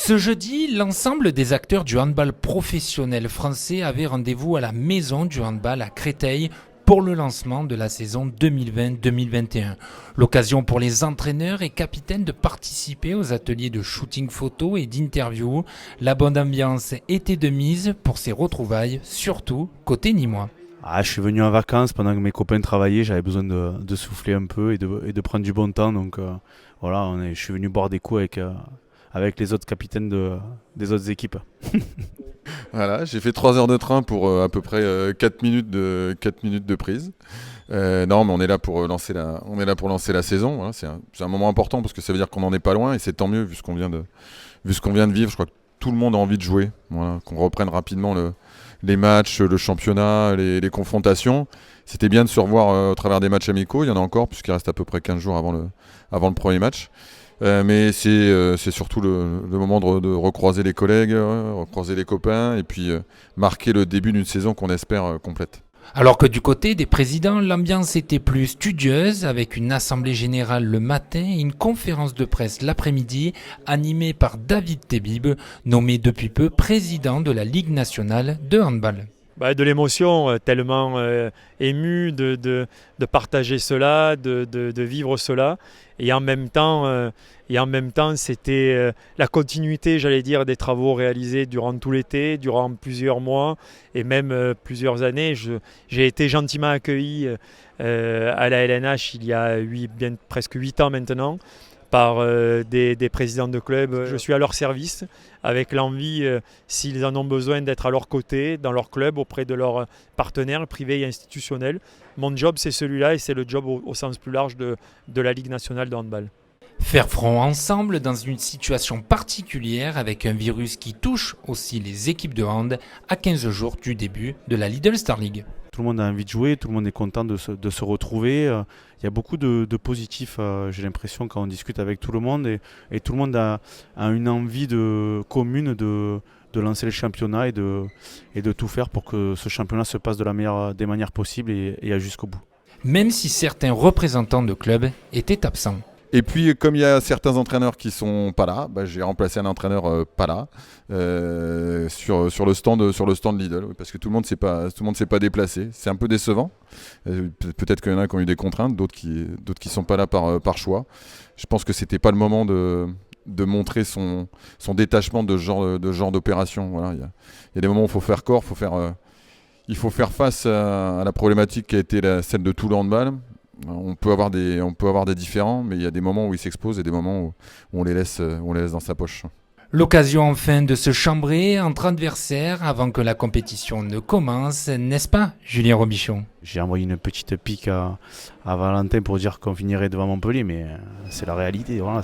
Ce jeudi, l'ensemble des acteurs du handball professionnel français avaient rendez-vous à la Maison du handball à Créteil pour le lancement de la saison 2020-2021. L'occasion pour les entraîneurs et capitaines de participer aux ateliers de shooting photo et d'interview. La bonne ambiance était de mise pour ces retrouvailles, surtout côté nîmois. Je suis venu en vacances pendant que mes copains travaillaient, j'avais besoin de souffler un peu et de prendre du bon temps. Donc je suis venu boire des coups avec les autres capitaines des autres équipes. Voilà, j'ai fait 3 heures de train pour à peu près 4 minutes de prise. Non, mais on est là pour lancer la saison. Voilà, c'est un moment important parce que ça veut dire qu'on n'en est pas loin et c'est tant mieux vu ce qu'on vient de vivre. Je crois que tout le monde a envie de jouer, voilà, qu'on reprenne rapidement les matchs, le championnat, les confrontations. C'était bien de se revoir au travers des matchs amicaux. Il y en a encore puisqu'il reste à peu près 15 jours avant le premier match. Mais c'est surtout le moment de recroiser les collègues, recroiser les copains et puis marquer le début d'une saison qu'on espère complète. Alors que du côté des présidents, l'ambiance était plus studieuse avec une assemblée générale le matin et une conférence de presse l'après-midi animée par David Tebib, nommé depuis peu président de la Ligue nationale de handball. De l'émotion, tellement ému de partager cela, de vivre cela. Et en même temps, c'était la continuité, j'allais dire, des travaux réalisés durant tout l'été, durant plusieurs mois et même plusieurs années. J'ai été gentiment accueilli à la LNH il y a presque 8 ans maintenant, par des présidents de clubs. Je suis à leur service avec l'envie, s'ils en ont besoin, d'être à leur côté, dans leur club, auprès de leurs partenaires privés et institutionnels. Mon job, c'est celui-là et c'est le job au sens plus large de la Ligue nationale de handball. Faire front ensemble dans une situation particulière avec un virus qui touche aussi les équipes de hand à 15 jours du début de la Lidl Star League. Tout le monde a envie de jouer, tout le monde est content de se retrouver. Il y a beaucoup de positifs, j'ai l'impression, quand on discute avec tout le monde. Et tout le monde a une envie commune de lancer le championnat et de tout faire pour que ce championnat se passe de la meilleure des manières possibles et aille jusqu'au bout. Même si certains représentants de clubs étaient absents. Et puis, comme il y a certains entraîneurs qui sont pas là, j'ai remplacé un entraîneur pas là sur le stand Lidl, parce que tout le monde s'est pas déplacé. C'est un peu décevant. Peut-être qu'il y en a qui ont eu des contraintes, d'autres qui sont pas là par choix. Je pense que c'était pas le moment de montrer son détachement de ce genre d'opération. Voilà, il y a des moments où il faut faire corps, il faut faire face à la problématique qui a été celle de tout le handball. On peut avoir des différends, mais il y a des moments où ils s'exposent et des moments où on les laisse dans sa poche. L'occasion enfin de se chambrer entre adversaires avant que la compétition ne commence, n'est-ce pas, Julien Robichon? J'ai envoyé une petite pique à Valentin pour dire qu'on finirait devant Montpellier, mais c'est la réalité. Voilà.